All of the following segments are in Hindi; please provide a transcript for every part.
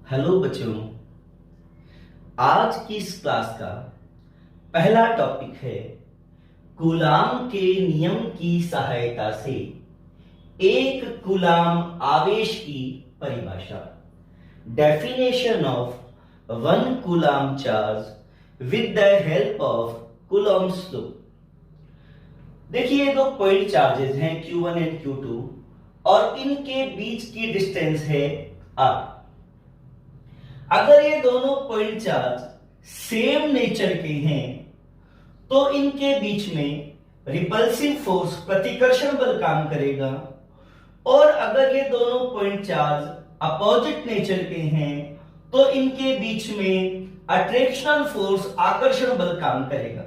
हेलो बच्चों, आज की इस क्लास का पहला टॉपिक है कूलाम के नियम की सहायता से एक कूलाम आवेश की परिभाषा। Definition of one coulomb charge with the help of Coulomb's law. देखिए, दो पॉइंट चार्जेस हैं Q1 एंड Q2 और इनके बीच की डिस्टेंस है R। अगर ये दोनों पॉइंट चार्ज सेम नेचर के हैं तो इनके बीच में रिपल्सिव फोर्स प्रतिकर्षण बल काम करेगा, और अगर ये दोनों पॉइंट चार्ज अपोजिट नेचर के हैं तो इनके बीच में अट्रैक्शनल फोर्स आकर्षण बल काम करेगा।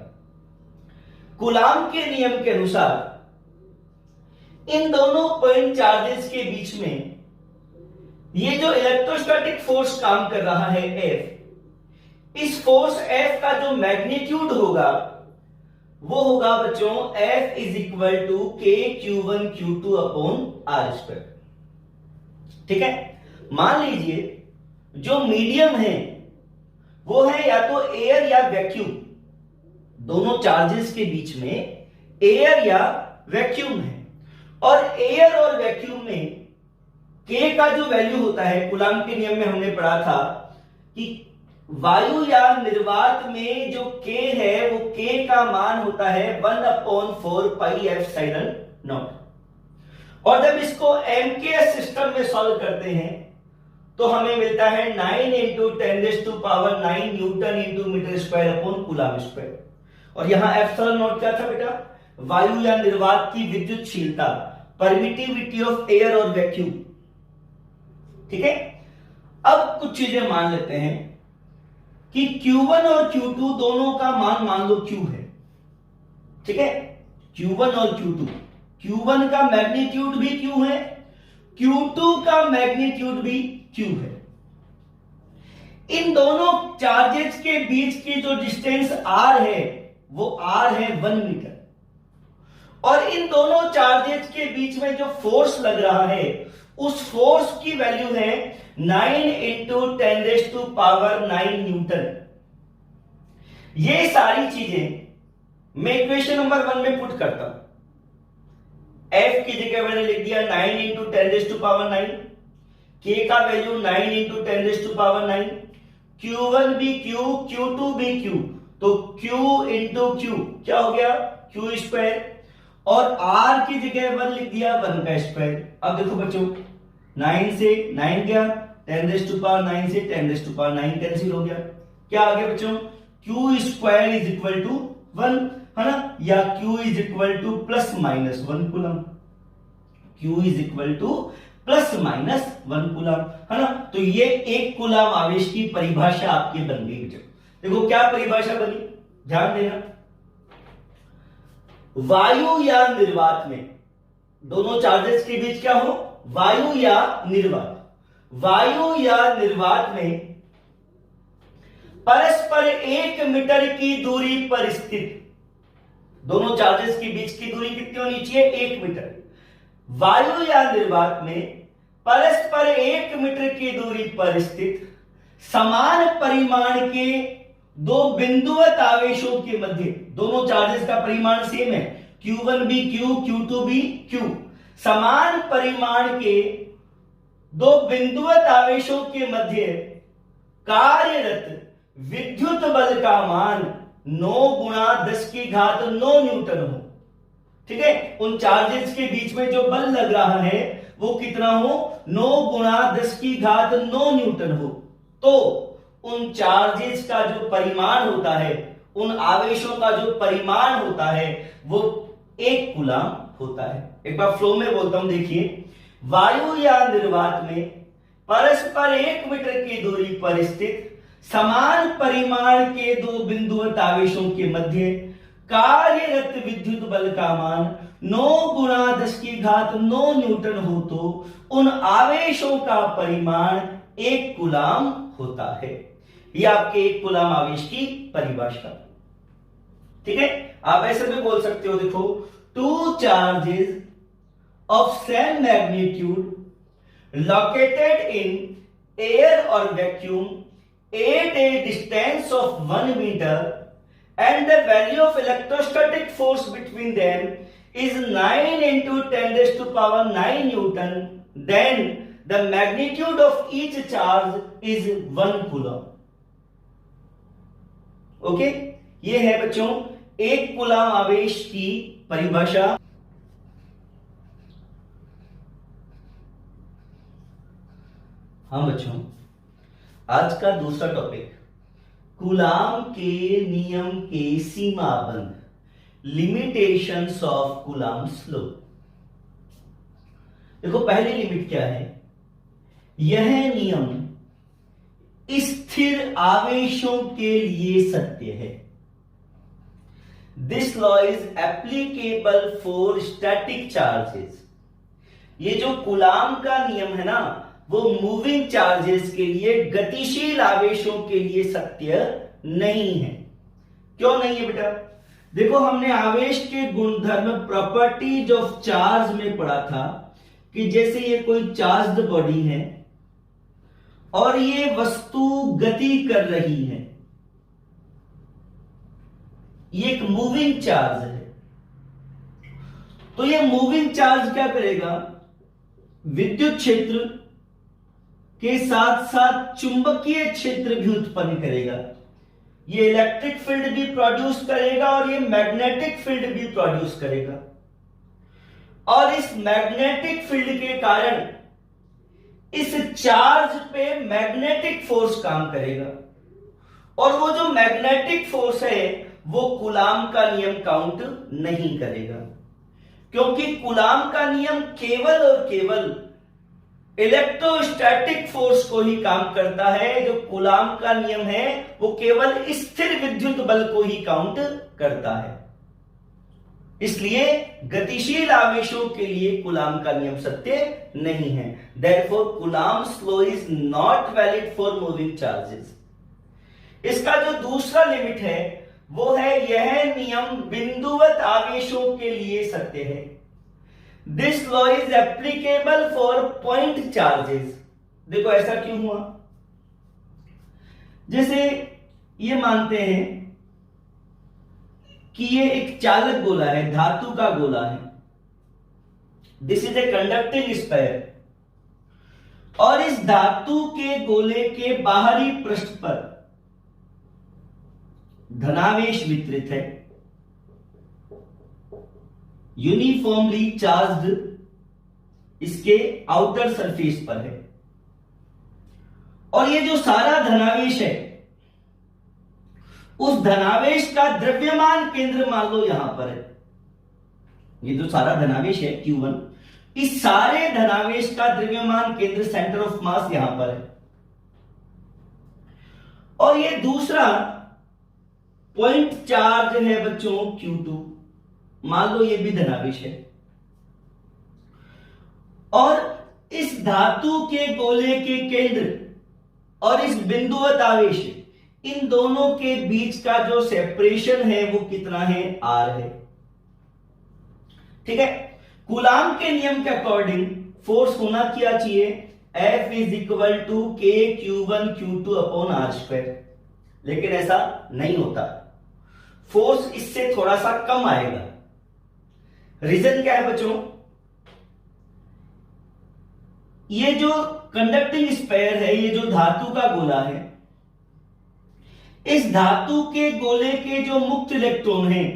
कूलाम के नियम के अनुसार इन दोनों पॉइंट चार्जेस के बीच में ये जो इलेक्ट्रोस्टैटिक फोर्स काम कर रहा है F, इस फोर्स F का जो मैग्नीट्यूड होगा वो होगा बच्चों F is equal to K Q1 Q2 upon R square. ठीक है, मान लीजिए जो मीडियम है वो है या तो एयर या वैक्यूम। दोनों चार्जेस के बीच में एयर या वैक्यूम है, और एयर और वैक्यूम में K का जो वैल्यू होता है, कूलाम के नियम में हमने पढ़ा था कि वायु या निर्वात में जो K है वो K का मान होता है 1/4 पाई एप्सिलॉन नॉट। और जब इसको MKS सिस्टम में सॉल्व करते हैं तो हमें मिलता है 9 into 10⁹ newton into metre square upon coulomb square. और यहां एप्सिलॉन नॉट क्या था बेटा? वायु या निर्वात की विद्युतशीलता, परमिटिविटी ऑफ एयर और वैक्यूम। ठीक है, अब कुछ चीजें मान लेते हैं कि Q1 और Q2 दोनों का मान लो Q है। ठीक है, Q1 और Q2, Q1 का मैग्नीट्यूड भी Q है, Q2 का मैग्नीट्यूड भी Q है। इन दोनों चार्जेस के बीच की जो डिस्टेंस R है वो R है 1 मीटर, और इन दोनों चार्जेस के बीच में जो फोर्स लग रहा है उस फोर्स की वैल्यू है 9 इंटू 10⁹ न्यूटन। ये सारी चीजें मैं इक्वेशन नंबर 1 में पुट करता हूं। F की जगह मैंने लिख दिया 9 इंटू 10⁹, K का वैल्यू 9 इंटू 10⁹, Q1 भी Q, Q2 भी Q, तो Q इंटू Q क्या हो गया? Q स्क्वायर, और R की जगह 1 लिख दिया 1 का स्क्वायर। अब देखो बच्चों, 9 से 9 गया, 10⁹ से 10⁹ कैंसिल हो गया। क्या आ गया बच्चों? Q square is equal to 1, है ना, या Q is equal to plus minus 1 coulomb. Q is equal to plus minus 1 coulomb, है ना। तो ये एक कूलम आवेश की परिभाषा आपकी बन गई बच्चों। देखो क्या परिभाषा बनी, ध्यान देना। वायु या निर्वात में दोनों चार्जेस के बीच क्या हो? वायु या निर्वात। वायु या निर्वात में परस्पर 1 मीटर की दूरी पर स्थित, दोनों चार्जेस के बीच की दूरी कितनी होनी चाहिए? 1 मीटर। वायु या निर्वात में परस्पर 1 मीटर की दूरी पर स्थित समान परिमाण के दो बिंदुवत आवेशों के मध्य, दोनों चार्जेस का परिमाण सेम है, Q1 भी Q, Q2 भी Q, समान परिमाण के दो बिंदुवत आवेशों के मध्य कार्यरत विद्युत बल का मान 9 गुणा 10⁹ न्यूटन हो। ठीक है, उन चार्जेस के बीच में जो बल लग रहा है वो कितना हो? 9 गुणा 10⁹ न्यूटन हो। तो उन चार्जेस का जो परिमाण होता है, उन आवेशों का जो परिमाण होता है वो 1 कूलम होता है। एक बार फ्लो में बोलता हूं, देखिए। वायु या निर्वात में परस्पर 1 मीटर की दूरी पर स्थित समान परिमाण के दो बिंदुवत आवेशों के मध्य कार्यरत विद्युत बल का मान 9 गुणा 10⁹ न्यूटन हो तो उन आवेशों का परिमाण 1 कूलम होता है। यह आपके 1 कूलम आवेश की परिभाषा। ठीक है, आप ऐसे भी बोल सकते हो, देखो, 2 charges of same magnitude located in air or vacuum at a distance of 1 meter and the value of electrostatic force between them is 9 into 10 raised to power 9 Newton, then the magnitude of each charge is 1 coulomb. Okay, ये है बच्चों एक कूलाम आवेश की परिभाषा। हाँ बच्चों, आज का दूसरा टॉपिक कूलाम के नियम के सीमाबंध, लिमिटेशंस ऑफ कूलाम्स लॉ। देखो पहली लिमिट क्या है, यह नियम स्थिर आवेशों के लिए सत्य है। This law is applicable for static charges. ये जो कूलाम का नियम है ना, वो मूविंग चार्जेस के लिए, गतिशील आवेशों के लिए सत्य नहीं है। क्यों नहीं है बेटा? देखो हमने आवेश के गुणधर्म प्रॉपर्टीज ऑफ चार्ज में पढ़ा था कि जैसे ये कोई चार्ज्ड बॉडी है और ये वस्तु गति कर रही है, ये एक मूविंग चार्ज है, तो ये मूविंग चार्ज क्या करेगा, विद्युत क्षेत्र के साथ साथ चुंबकीय क्षेत्र भी उत्पन्न करेगा। ये इलेक्ट्रिक फील्ड भी प्रोड्यूस करेगा और ये मैग्नेटिक फील्ड भी प्रोड्यूस करेगा। और इस मैग्नेटिक फील्ड के कारण इस चार्ज पे मैग्नेटिक फोर्स काम करेगा, और वो जो मैग्नेटिक फोर्स है वो कूलाम का नियम काउंट नहीं करेगा, क्योंकि कूलाम का नियम केवल और केवल इलेक्ट्रोस्टैटिक फोर्स को ही काम करता है। जो कूलाम का नियम है वो केवल स्थिर विद्युत बल को ही काउंट करता है। इसलिए गतिशील आवेशों के लिए कूलाम का नियम सत्य नहीं है। Therefore, Coulomb's law is not valid for moving charges. इसका जो दूसरा लिमिट है वो है यह नियम बिंदुवत आवेशों के लिए सत्य है। This law is applicable for point charges. देखो ऐसा क्यों हुआ? जैसे ये मानते हैं कि ये एक चालक गोला है, धातु का गोला है। This is a conducting sphere, और इस धातु के गोले के बाहरी पृष्ठ पर धनावेश वितरित है, यूनिफॉर्मली चार्ज्ड इसके आउटर सरफेस पर है। और ये जो सारा धनावेश है, उस धनावेश का द्रव्यमान केंद्र मान लो यहां पर है। ये जो सारा धनावेश है Q1, इस सारे धनावेश का द्रव्यमान केंद्र, सेंटर ऑफ मास यहां पर है। और ये दूसरा पॉइंट चार्ज है बच्चों Q2, मान लो ये भी धनावेश है। और इस धातु के गोले के केंद्र और इस बिंदुवत आवेश, इन दोनों के बीच का जो सेपरेशन है वो कितना है, R है। ठीक है, कूलाम के नियम के अकॉर्डिंग फोर्स होना क्या चाहिए, F is equal to K Q1 Q2 upon R square, लेकिन ऐसा नहीं होता। फोर्स इससे थोड़ा सा कम आएगा। रीजन क्या है बच्चों? ये जो कंडक्टिंग स्फीयर है, ये जो धातु का गोला है, इस धातु के गोले के जो मुक्त इलेक्ट्रॉन हैं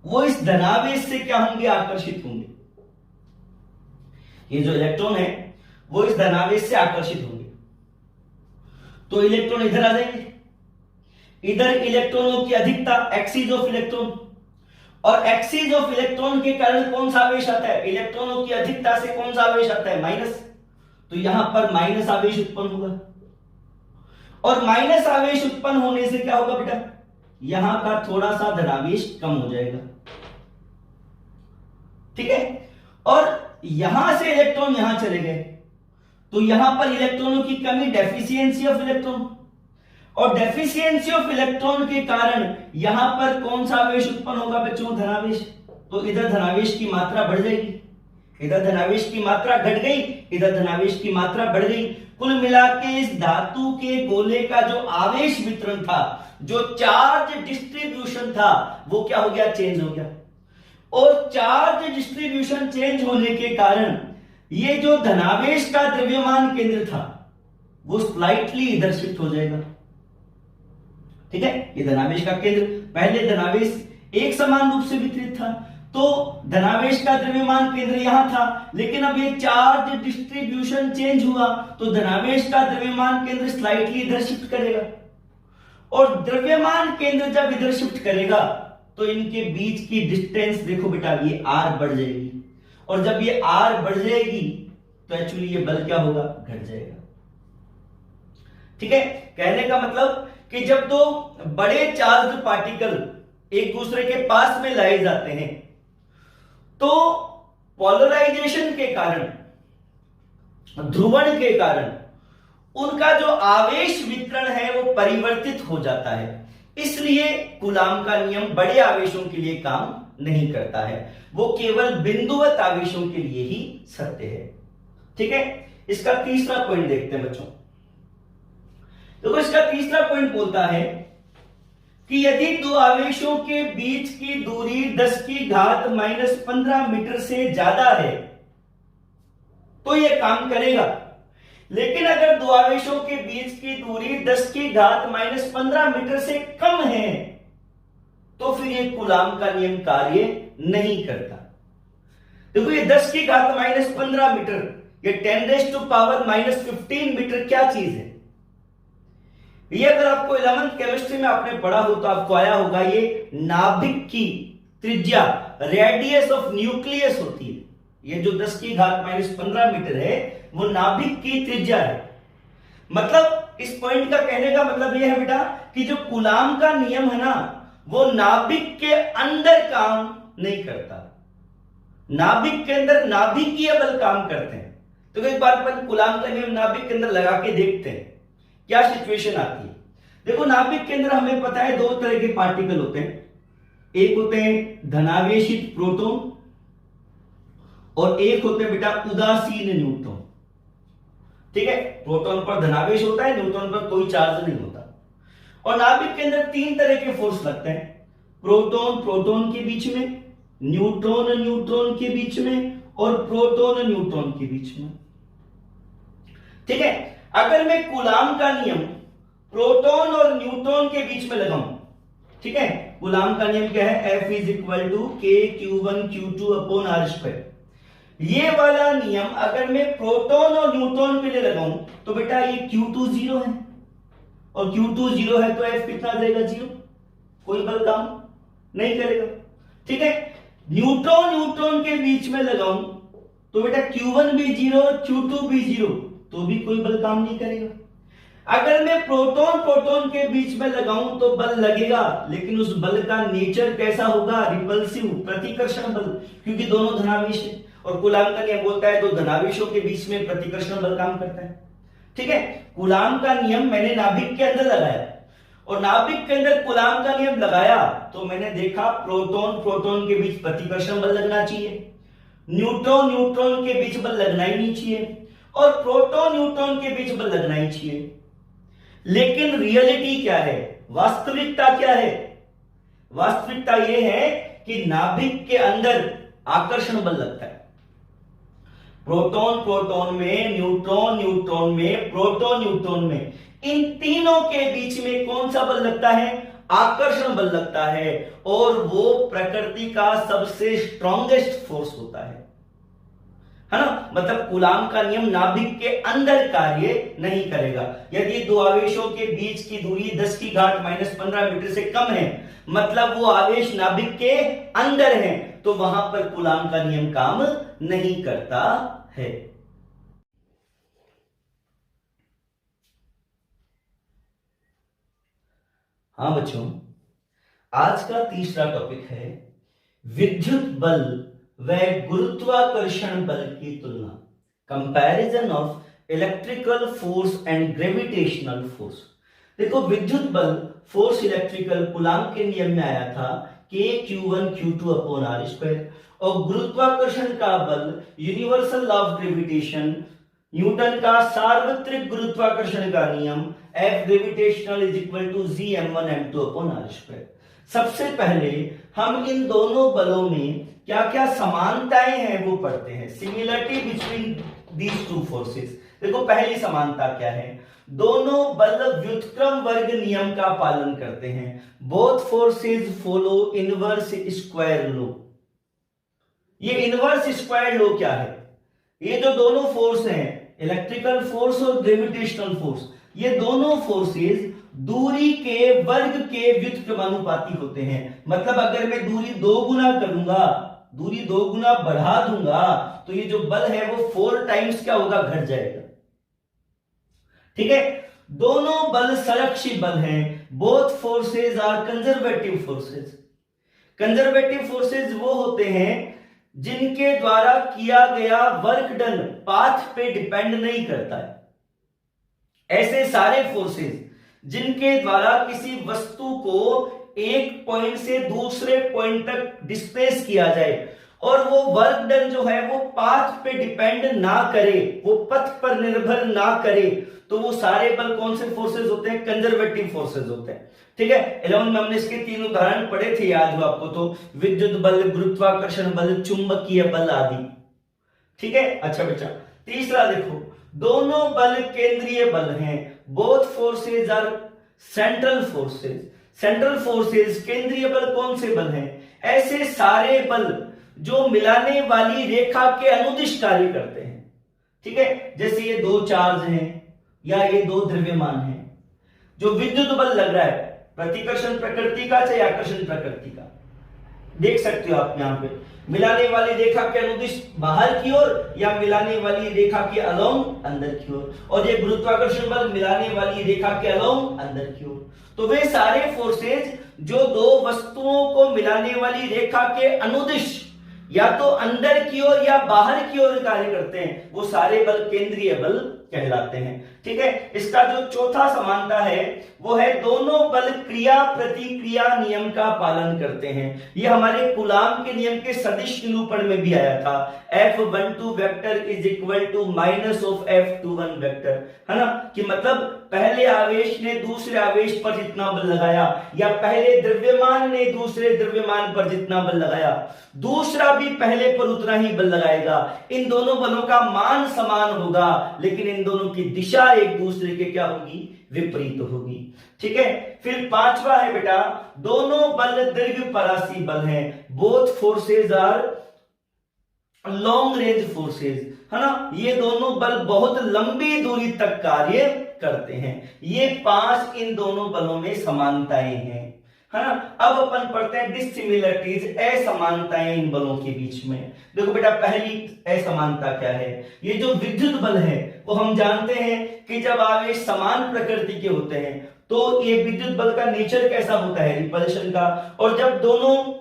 वो इस धनावेश से क्या होंगे, आकर्षित होंगे। ये जो इलेक्ट्रॉन है वो इस धनावेश से आकर्षित होंगे, तो इलेक्ट्रॉन इधर आ जाएंगे। इधर इलेक्ट्रॉनों की अधिकता, एक्सीज ऑफ इलेक्ट्रॉन, और एक्सीज ऑफ इलेक्ट्रॉन के कारण कौन सा आवेश आता है, इलेक्ट्रॉनों की अधिकता से कौन सा आवेश आता है, माइनस। तो यहां पर माइनस आवेश उत्पन्न होगा, और माइनस आवेश उत्पन्न होने से क्या होगा बेटा, यहां का थोड़ा सा धनावेश कम हो जाएगा। ठीक है, और यहां से इलेक्ट्रॉन यहां चले गए, तो यहां पर इलेक्ट्रॉनों की कमी, डेफिशिएंसी ऑफ इलेक्ट्रॉन, और डेफिशिएंसी ऑफ इलेक्ट्रॉन के कारण यहां पर कौन सा आवेश उत्पन्न होगा बच्चों, धनावेश। तो इधर धनावेश की मात्रा बढ़ जाएगी, इधर धनावेश की मात्रा घट गई, इधर धनावेश की मात्रा बढ़ गई। कुल मिला के इस धातु के गोले का जो आवेश वितरण था, जो चार्ज डिस्ट्रीब्यूशन था, वो क्या हो गया, चेंज हो गया। और चार्ज डिस्ट्रीब्यूशन चेंज होने के कारण ये जो धनावेश का द्रव्यमान केंद्र था वो स्लाइटली इधर शिफ्ट हो जाएगा। ठीक है, ये धनावेश का केंद्र, पहले धनावेश एक समान रूप से वितरित था, तो धनावेश का द्रव्यमान केंद्र यहां था, लेकिन अब ये चार्ज डिस्ट्रीब्यूशन चेंज हुआ तो धनावेश का द्रव्यमान केंद्र स्लाइटली इधर शिफ्ट करेगा। और द्रव्यमान केंद्र जब इधर शिफ्ट करेगा तो इनके बीच की डिस्टेंस देखो बेटा, ये आर बढ़ जाएगी, और जब ये आर बढ़ जाएगी तो एक्चुअली ये बल क्या होगा, घट जाएगा। ठीक है, कहने का मतलब कि जब दो बड़े चार्ज पार्टिकल एक दूसरे के पास में लाए जाते हैं तो पोलराइजेशन के कारण, ध्रुवण के कारण उनका जो आवेश वितरण है वो परिवर्तित हो जाता है। इसलिए कूलाम का नियम बड़े आवेशों के लिए काम नहीं करता है, वो केवल बिंदुवत आवेशों के लिए ही सत्य है। ठीक है, इसका तीसरा पॉइंट देखते हैं बच्चों। देखो, इसका तीसरा पॉइंट बोलता है कि यदि दो आवेशों के बीच की दूरी 10 की घात -15 मीटर से ज्यादा है तो यह काम करेगा, लेकिन अगर दो आवेशों के बीच की दूरी 10 की घात -15 मीटर से कम है तो फिर यह कूलाम का नियम कार्य नहीं करता। देखो, ये 10 की घात -15 मीटर, ये 10⁻⁻15 मीटर क्या चीज है? ये अगर आपको 11th केमिस्ट्री में आपने पढ़ा हो तो आपको आया होगा, ये नाभिक की त्रिज्या, रेडियस ऑफ न्यूक्लियस होती है। ये जो 10 की घात -15 मीटर है वो नाभिक की त्रिज्या है। मतलब इस पॉइंट का कहने का मतलब यह है बेटा कि जो कूलाम का नियम है ना, वो नाभिक के अंदर काम नहीं करता, नाभिक के अंदर नाभिकीय बल काम करते हैं। तो एक बार अपन कूलाम का नियम नाभिक के अंदर लगा के देखते हैं क्या सिचुएशन आती है। देखो, नाभिक के अंदर हमें पता है दो तरह के पार्टिकल होते हैं, एक होते हैं धनावेशित प्रोटॉन और एक होते हैं बेटा उदासीन न्यूट्रॉन। ठीक है, प्रोटॉन पर धनावेश होता है, न्यूट्रॉन पर कोई चार्ज नहीं होता। और नाभिक के अंदर तीन तरह के फोर्स लगते हैं, प्रोटॉन प्रोटॉन के बीच में, न्यूट्रॉन न्यूट्रॉन के बीच में और प्रोटॉन न्यूट्रॉन के बीच में। ठीक है, अगर मैं कूलाम का नियम प्रोटॉन और न्यूट्रॉन के बीच में लगाऊं, ठीक है, कूलाम का नियम क्या है, F = K(Q1Q2)/R²। ये वाला नियम अगर मैं प्रोटॉन और न्यूट्रॉन के लिए लगाऊं तो बेटा ये Q2 0 है, और Q2 0 है तो F कितना देगा, 0, कोई बल काम नहीं करेगा। ठीक है, न्यूट्रॉन न्यूट्रॉन के बीच में लगाऊं तो बेटा Q1 भी 0 और Q2 भी 0, तो भी कोई बल काम नहीं करेगा। अगर मैं प्रोटॉन प्रोटॉन के बीच में लगाऊं तो बल लगेगा, लेकिन उस बल का नेचर कैसा होगा, रिपल्सिव, प्रतिकर्षण बल, क्योंकि दोनों धनावेश है। और कूलाम का नियम बोलता है दो धनावेशों के बीच में प्रतिकर्षण बल काम करता है। ठीक है, कूलाम का नियम मैंने नाभिक के अंदर लगाया और नाभिक के अंदर कूलाम का नियम लगाया तो मैंने देखा प्रोटॉन प्रोटॉन के बीच प्रतिकर्षण बल लगना चाहिए, न्यूट्रॉन न्यूट्रॉन के बीच बल लगना ही नहीं चाहिए, और प्रोटॉन न्यूट्रॉन के बीच बल लगना ही चाहिए। लेकिन रियलिटी क्या है, वास्तविकता क्या है? वास्तविकता यह है कि नाभिक के अंदर आकर्षण बल लगता है, प्रोटॉन प्रोटॉन में, न्यूट्रॉन न्यूट्रॉन में, प्रोटॉन न्यूट्रॉन में, इन तीनों के बीच में कौन सा बल लगता है, आकर्षण बल लगता है, और वो प्रकृति का सबसे स्ट्रॉन्गेस्ट फोर्स होता है ना। मतलब कूलाम का नियम नाभिक के अंदर कार्य नहीं करेगा। यदि दो आवेशों के बीच की दूरी 10 की घात -15 मीटर से कम है, मतलब वो आवेश नाभिक के अंदर है, तो वहां पर कूलाम का नियम काम नहीं करता है। हाँ बच्चों, आज का तीसरा टॉपिक है विद्युत बल व गुरुत्वाकर्षण बल की तुलना, comparison of electrical force and gravitational force. देखो, विद्युत बल फोर्स इलेक्ट्रिकल कूलाम के नियम में आया था K(Q1Q2)/R², और गुरुत्वाकर्षण का बल, universal law of gravitation, Newton का सार्वत्रिक गुरुत्वाकर्षण का नियम, F gravitational is equal to Gm1m2 upon r²। सबसे पहले हम इन दोनों बलों में क्या क्या समानताएं हैं वो पढ़ते हैं। Similarity between these two forces. देखो पहली समानता क्या है, दोनों बल व्युत्क्रम वर्ग नियम का पालन करते हैं। Both forces follow inverse square law. ये इनवर्स स्क्वायर लॉ क्या है, ये जो दोनों फोर्स हैं, इलेक्ट्रिकल फोर्स और ग्रेविटेशनल फोर्स, ये दोनों फोर्सेस दूरी के वर्ग के व्युत्क्रमानुपाती होते हैं। मतलब अगर मैं दूरी 2 गुना करूंगा, दूरी 2 गुना बढ़ा दूंगा, तो ये जो बल है वो 4 टाइम्स क्या होगा, घट जाएगा। ठीक है, दोनों बल संरक्षी बल हैं। Both forces are conservative forces. Conservative forces वो होते हैं जिनके द्वारा किया गया वर्क डन पाथ पे डिपेंड नहीं करता है। ऐसे सारे फोर्सेस जिनके द्वारा किसी वस्तु को एक पॉइंट से दूसरे पॉइंट तक डिस्प्लेस किया जाए और वो वर्क डन जो है वो पाथ पे डिपेंड ना करे, वो पथ पर निर्भर ना करे, तो वो सारे बल कौन से फोर्सेस होते हैं, कंजर्वेटिव फोर्सेस होते हैं। ठीक है, 11 में हमने इसके 3 उदाहरण पढ़े थे, याद हो आपको तो, विद्युत बल, गुरुत्वाकर्षण बल, चुंबकीय बल आदि। ठीक है, अच्छा बच्चा, तीसरा देखो, दोनों बल केंद्रीय बल हैं। Both forces are central forces. Central forces केंद्रीय बल कौन से बल हैं, ऐसे सारे बल जो मिलाने वाली रेखा के अनुदिश कार्य करते हैं। ठीक है, जैसे ये 2 चार्ज हैं या ये 2 द्रव्यमान हैं। जो विद्युत बल लग रहा है, प्रतिकर्षण प्रकृति का चाहे आकर्षण प्रकृति का, देख सकते हो आप यहां पे, मिलाने वाली रेखा के अनुदिश बाहर की ओर या मिलाने वाली रेखा के अलोंग अंदर की ओर, और ये गुरुत्वाकर्षण बल मिलाने वाली रेखा के अलोंग अंदर की ओर। तो वे सारे फोर्सेज जो 2 वस्तुओं को मिलाने वाली रेखा के अनुदिश या तो अंदर की ओर या बाहर की ओर कार्य करते हैं, वो सारे बल केंद्रीय बल कहलाते हैं। ठीक है, इसका जो चौथा समानता है वो है दोनों बल क्रिया प्रतिक्रिया नियम का पालन करते हैं। ये हमारे कूलाम के नियम के सदिश निरूपण में भी आया था, F12 vector is equal to minus of F21 vector, है ना, कि मतलब पहले आवेश ने दूसरे आवेश पर जितना बल लगाया या पहले द्रव्यमान ने दूसरे द्रव्यमान पर जितना बल लगाया, दूसरा भी पहले पर उतना ही बल लगाएगा। इन दोनों बलों का मान समान होगा, लेकिन इन दोनों की दिशा एक दूसरे के क्या होगी, विपरीत होगी। ठीक है, फिर 5वां है बेटा, दोनों बल दीर्घपरासी बल हैं। Both forces are long range forces, है ना, ये दोनों बल बहुत लंबी दूरी तक कार्य करते हैं। ये 5 इन दोनों बलों में समानताएं हैं, है ना। अब अपन पढ़ते हैं डिसिमिलरिटीज, असमानताएं इन बलों के बीच में। देखो बेटा, पहली असमानता क्या है, ये जो विद्युत बल है वो हम जानते हैं कि जब आवेश समान प्रकृति के होते हैं तो ये विद्युत बल का नेचर कैसा होता है, रिपल्शन का, और जब दोनों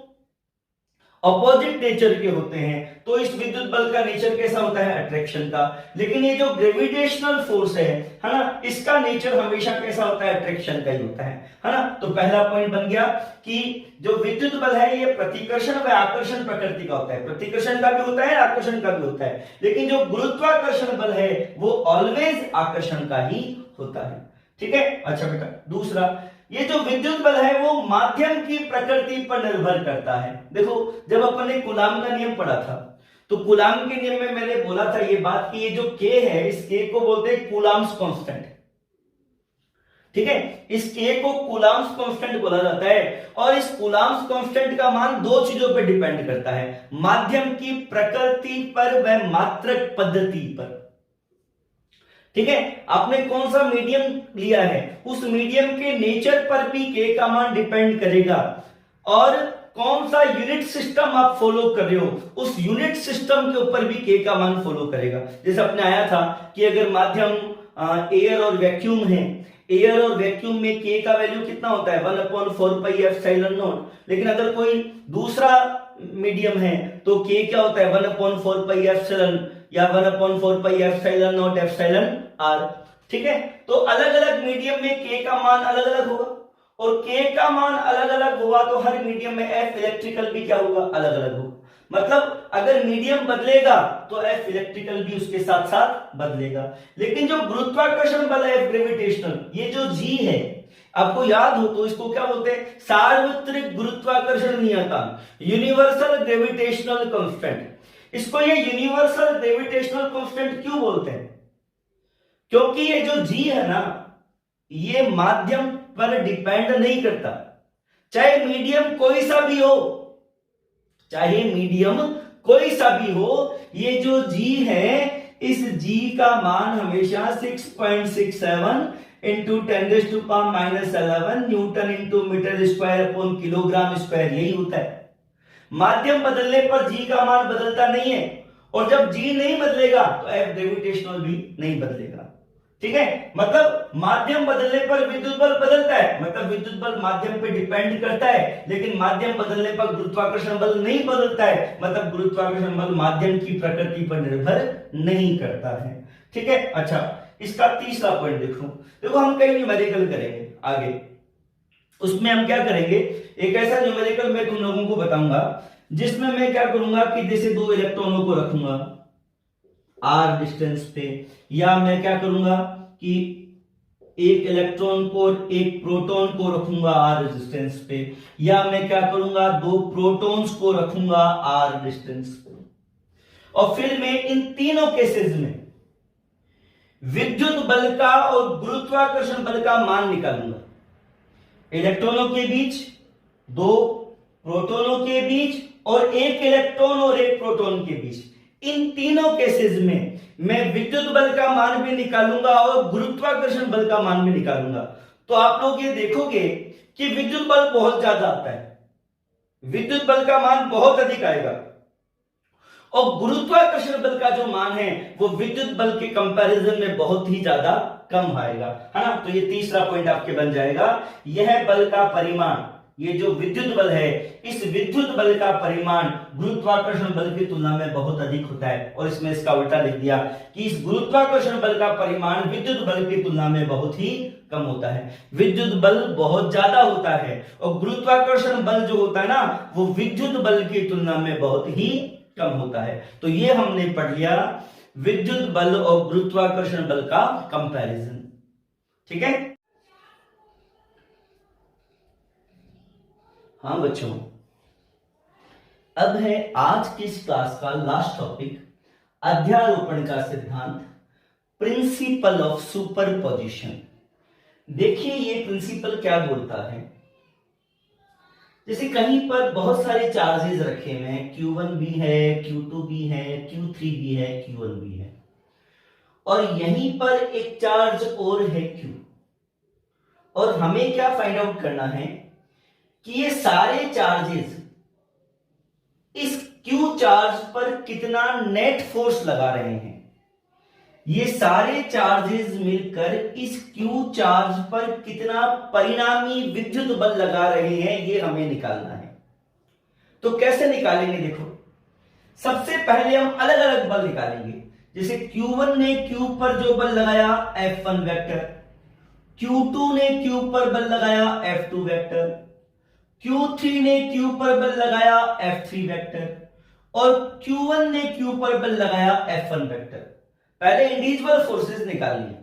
अपोजिट नेचर के होते हैं तो इस विद्युत बल का नेचर कैसा होता है, अट्रैक्शन का। लेकिन ये जो ग्रेविटेशनल फोर्स है ना, इसका नेचर हमेशा कैसा होता है, अट्रैक्शन का ही होता है ना। तो पहला पॉइंट बन गया कि जो विद्युत बल है ये प्रतिकर्षण व आकर्षण प्रकृति का होता है, प्रतिकर्षण का भी होता है, आकर्षण का भी होता है, लेकिन जो गुरुत्वाकर्षण बल है वो ऑलवेज आकर्षण का ही होता है। ठीक है, अच्छा बेटा, दूसरा, ये जो विद्युत बल है वो माध्यम की प्रकृति पर निर्भर करता है। देखो, जब अपन ने कूलाम का नियम पढ़ा था तो कूलाम के नियम में मैंने बोला था ये बात कि ये जो K है, इस K को बोलते हैं कूलाम्स कांस्टेंट। ठीक है, इस K को कूलाम्स कांस्टेंट बोला जाता है, और इस कूलाम्स कांस्टेंट का मान 2 चीजों पर डिपेंड करता है, माध्यम की प्रकृति पर व मात्रक पद्धति पर। ठीक है, आपने कौन सा मीडियम लिया है उस मीडियम के नेचर पर भी K का मान डिपेंड करेगा, और कौन सा यूनिट सिस्टम आप फॉलो कर रहे हो उस यूनिट सिस्टम के ऊपर भी K का मान फॉलो करेगा। जैसे अपने आया था कि अगर माध्यम एयर और वैक्यूम है, एयर और वैक्यूम में K का वैल्यू कितना होता है, 1/4πε0, लेकिन अगर कोई दूसरा मीडियम है तो K क्या होता है, 1/4πε या 1/4πε0 ठीक है, तो अलग अलग मीडियम में K का मान अलग अलग होगा, और K का मान अलग अलग होगा तो हर मीडियम में F इलेक्ट्रिकल भी क्या होगा, अलग अलग होगा। मतलब अगर मीडियम बदलेगा तो एफ इलेक्ट्रिकल भी उसके साथ साथ बदलेगा। लेकिन जो गुरुत्वाकर्षण बल है एफ ग्रेविटेशनल, ये जो जी है, आपको याद हो तो इसको क्या बोलते हैं? सार्वत्रिक गुरुत्वाकर्षण नियतांक, यूनिवर्सल ग्रेविटेशनल कांस्टेंट। इसको ये यूनिवर्सल ग्रेविटेशनल कांस्टेंट क्यों बोलते हैं? क्योंकि ये जो जी है ना, ये माध्यम पर डिपेंड नहीं करता, चाहे मीडियम कोई सा भी हो, चाहे मीडियम कोई सा भी हो, ये जो जी है, इस जी का मान हमेशा 6.67 into 10⁻⁻11 newton into metre square upon kilogram square, यही होता है। माध्यम बदलने पर जी का मान बदलता नहीं है, और जब जी नहीं बदलेगा तो एफ ग्रेविटेशनल भी नहीं बदलेगा। ठीक है, मतलब माध्यम बदलने पर विद्युत बल बदलता है, मतलब विद्युत बल माध्यम पे डिपेंड करता है, लेकिन माध्यम बदलने पर गुरुत्वाकर्षण बल नहीं बदलता है, मतलब गुरुत्वाकर्षण बल माध्यम की प्रकृति पर निर्भर नहीं करता है। ठीक है, अच्छा, इसका तीसरा पॉइंट देखो हम कई न्यूमेरिकल करेंगे आगे, उसमें हम क्या करेंगे, एक ऐसा न्यूमेरिकल मैं तुम लोगों को बताऊंगा जिसमें मैं क्या करूंगा कि जैसे दो इलेक्ट्रॉनों को रखूंगा आर डिस्टेंस पे, या मैं क्या करूंगा कि एक इलेक्ट्रॉन को एक प्रोटॉन को रखूंगा आर डिस्टेंस पे, या मैं क्या करूंगा दो प्रोटॉन्स को रखूंगा आर डिस्टेंस पे, और फिर मैं इन तीनों केसेस में विद्युत बल का और गुरुत्वाकर्षण बल का मान निकालूंगा। इलेक्ट्रॉनों के बीच, दो प्रोटॉनों के बीच, और एक इलेक्ट्रॉन और एक प्रोटॉन के बीच, इन तीनों केसेस में मैं विद्युत बल का मान भी निकालूंगा और गुरुत्वाकर्षण बल का मान भी निकालूंगा। तो आप लोग ये देखोगे कि विद्युत बल बहुत ज्यादा आता है, विद्युत बल का मान बहुत अधिक आएगा, और गुरुत्वाकर्षण बल का जो मान है वो विद्युत बल के कंपैरिजन में बहुत ही ज्यादा कम आएगा, है ना। तो ये तीसरा पॉइंट आपके बन जाएगा, यह बल का परिमाण, ये जो विद्युत बल है, इस विद्युत बल का परिमाण गुरुत्वाकर्षण बल की तुलना में बहुत अधिक होता है। और इसमें इसका उल्टा लिख दिया कि इस गुरुत्वाकर्षण बल का परिमाण विद्युत बल की तुलना में बहुत ही कम होता है। विद्युत बल बहुत ज्यादा होता है और गुरुत्वाकर्षण बल जो होता है ना, वो विद्युत बल की तुलना में बहुत ही कम होता है। तो ये हमने पढ़ लिया विद्युत बल और गुरुत्वाकर्षण बल का कंपैरिजन। ठीक है, हाँ बच्चों, अब है आज की इस क्लास का लास्ट टॉपिक, अध्यारोपण का सिद्धांत, प्रिंसिपल ऑफ सुपरपोजिशन। देखिए ये प्रिंसिपल क्या बोलता है, जैसे कहीं पर बहुत सारे चार्जेस रखे हुए हैं, Q1 भी है, Q2 भी है, Q3 भी है, Q1 भी है, और यहीं पर एक चार्ज और है Q, और हमें क्या फाइंड आउट करना है कि ये सारे चार्जेस इस Q चार्ज पर कितना नेट फोर्स लगा रहे हैं। ये सारे चार्जेस मिलकर इस Q चार्ज पर कितना परिणामी विद्युत बल लगा रहे हैं, ये हमें निकालना है। तो कैसे निकालेंगे, देखो सबसे पहले हम अलग अलग बल निकालेंगे। जैसे Q1 ने Q पर जो बल लगाया F1 वेक्टर, Q2 ने Q पर बल लगाया F2 वेक्टर, Q3 ने Q पर बल लगाया F3 वेक्टर, और Q1 ने Q पर बल लगाया F1 वेक्टर। पहले इंडिविजुअल फोर्सेस निकाल लिए,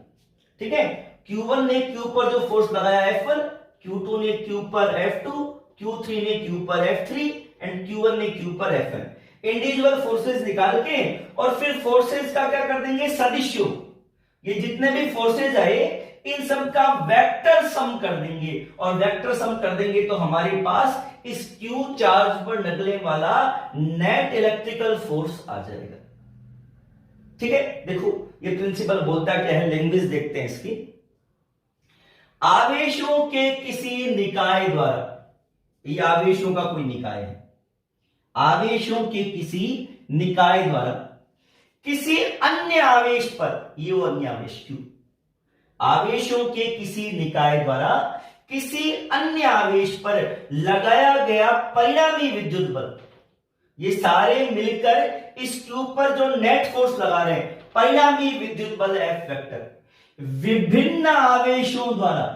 ठीक है। Q1 ने Q पर जो फोर्स लगाया F1, Q2 ने Q पर F2, Q3 ने Q पर F3 एंड Q1 ने Q पर F1। इंडिविजुअल फोर्सेस निकाल के और फिर फोर्सेस का क्या कर देंगे, सदिश योग। ये जितने भी फोर्सेस आए इन सब का वेक्टर सम कर देंगे, और वेक्टर सम कर देंगे तो हमारे पास इस Q चार्ज पर लगने वाला नेट इलेक्ट्रिकल फोर्स आ जाएगा। ठीक है, देखो ये प्रिंसिपल बोलता है क्या है, लैंग्वेज देखते हैं इसकी। आवेशों के किसी निकाय द्वारा, ये आवेशों का कोई निकाय है, आवेशों के किसी निकाय द्वारा किसी अन्य आवेश पर, ये वो अन्य आवेश Q, आवेशों के किसी निकाय द्वारा किसी अन्य आवेश पर लगाया गया परिणामी विद्युत बल, ये सारे मिलकर इस Q पर जो नेट फोर्स लगा रहे हैं, परिणामी विद्युत बल F वेक्टर विभिन्न आवेशों द्वारा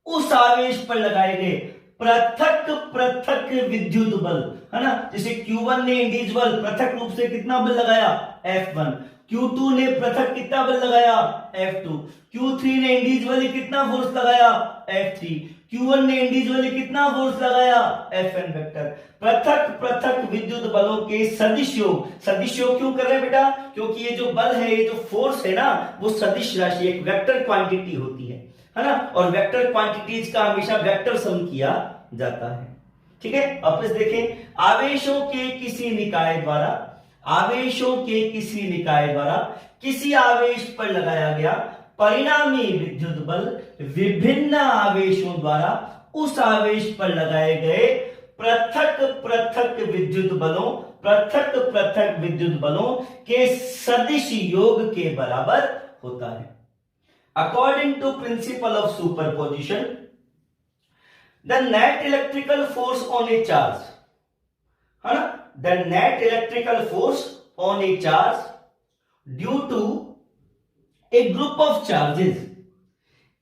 उस आवेश पर लगाए गए पृथक पृथक विद्युत बल, है ना। जैसे Q1 ने इंडिविजुअल पृथक रूप से कितना बल लगाया, F1, Q2 ने पृथक कितना बल लगाया, F2, Q3 ने इंडिविजुअली कितना फोर्स लगाया, F3, Q1 ने इंडिविजुअली कितना फोर्स लगाया, Fn वेक्टर। पृथक पृथक विद्युत बलों के सदिश योग, सदिश योग क्यों कर रहे हैं बेटा, क्योंकि ये जो बल है, ये जो फोर्स है ना, वो सदिश राशि, एक वेक्टर क्वांटिटी होती है ना। और वेक्टर क्वांटिटीज का हमेशा वेक्टर सम किया जाता है, ठीक है। अब देखें, आवेशों के किसी निकाय द्वारा, आवेशों के किसी निकाय द्वारा किसी आवेश पर लगाया गया परिणामी विद्युत बल विभिन्न आवेशों द्वारा उस आवेश पर लगाए गए पृथक पृथक विद्युत बलों, पृथक पृथक विद्युत बलों के सदिश योग के बराबर होता है। According to principle of superposition, the net electrical force on a charge, है ना, the net electrical force on a charge due to a group of charges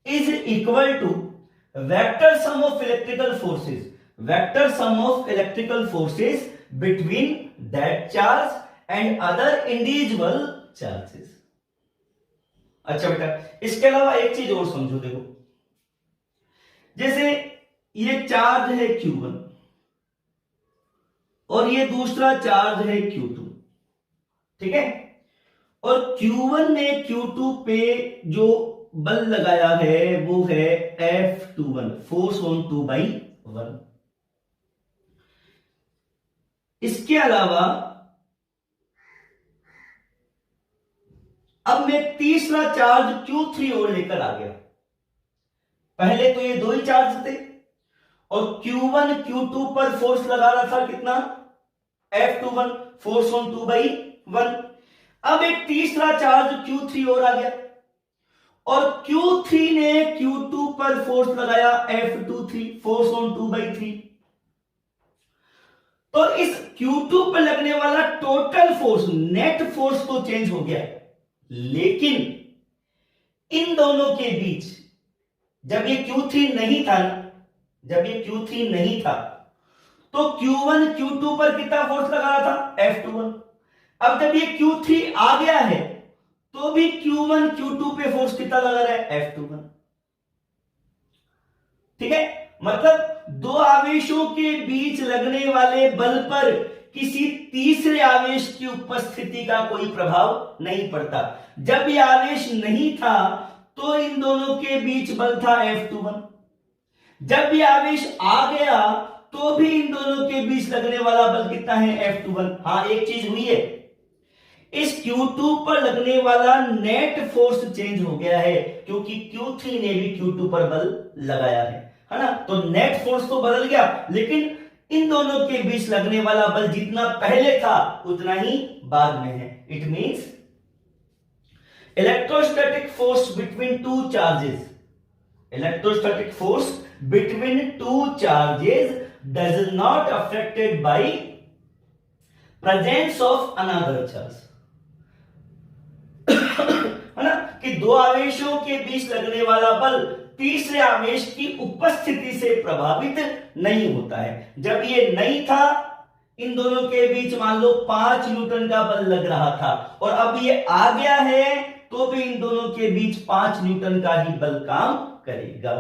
is equal to vector sum of electrical forces, vector sum of electrical forces between that charge and other individual charges। अच्छा बेटा, इसके अलावा एक चीज और समझो, देखो, जैसे ये चार्ज है Q1 और ये दूसरा चार्ज है Q2, ठीक है। और Q1 ने Q2 पे जो बल लगाया है वो है F21, फोर्स ऑन 2/1। इसके अलावा अब मैं तीसरा चार्ज Q3 और लेकर आ गया। पहले तो ये दो ही चार्ज थे और Q1 Q2 पर फोर्स लगा रहा था कितना, F21, फोर्स ऑन 2/1। अब एक तीसरा चार्ज Q3 और आ गया और Q3 ने Q2 पर फोर्स लगाया F23, फोर्स ऑन 2/3। तो इस Q2 पर लगने वाला टोटल फोर्स, नेट फोर्स तो चेंज हो गया, लेकिन इन दोनों के बीच जब ये Q3 नहीं था, जब ये Q3 नहीं था तो Q1 Q2 पर कितना फोर्स लगा रहा था, F21। अब जब ये Q3 आ गया है तो भी Q1 Q2 पे फोर्स कितना लगा रहा है, F21, ठीक है। मतलब दो आवेशों के बीच लगने वाले बल पर किसी तीसरे आवेश की उपस्थिति का कोई प्रभाव नहीं पड़ता। जब यह आवेश नहीं था तो इन दोनों के बीच बल था F21, जब यह आवेश आ गया तो भी इन दोनों के बीच लगने वाला बल कितना है, F21। हाँ, एक चीज हुई है, इस Q2 पर लगने वाला नेट फोर्स चेंज हो गया है क्योंकि Q3 ने भी Q2 पर बल लगाया है ना। तो नेट फोर्स तो बदल गया, लेकिन इन दोनों के बीच लगने वाला बल जितना पहले था उतना ही बाद में है। It means electrostatic force between two charges, electrostatic force between two charges does not affected by presence of another charge, है ना, कि दो आवेशों के बीच लगने वाला बल तीसरे आवेश की उपस्थिति से प्रभावित नहीं होता है। जब ये नहीं था, इन दोनों के बीच मान लो 5 न्यूटन का बल लग रहा था और अब ये आ गया है तो भी इन दोनों के बीच 5 न्यूटन का ही बल काम करेगा।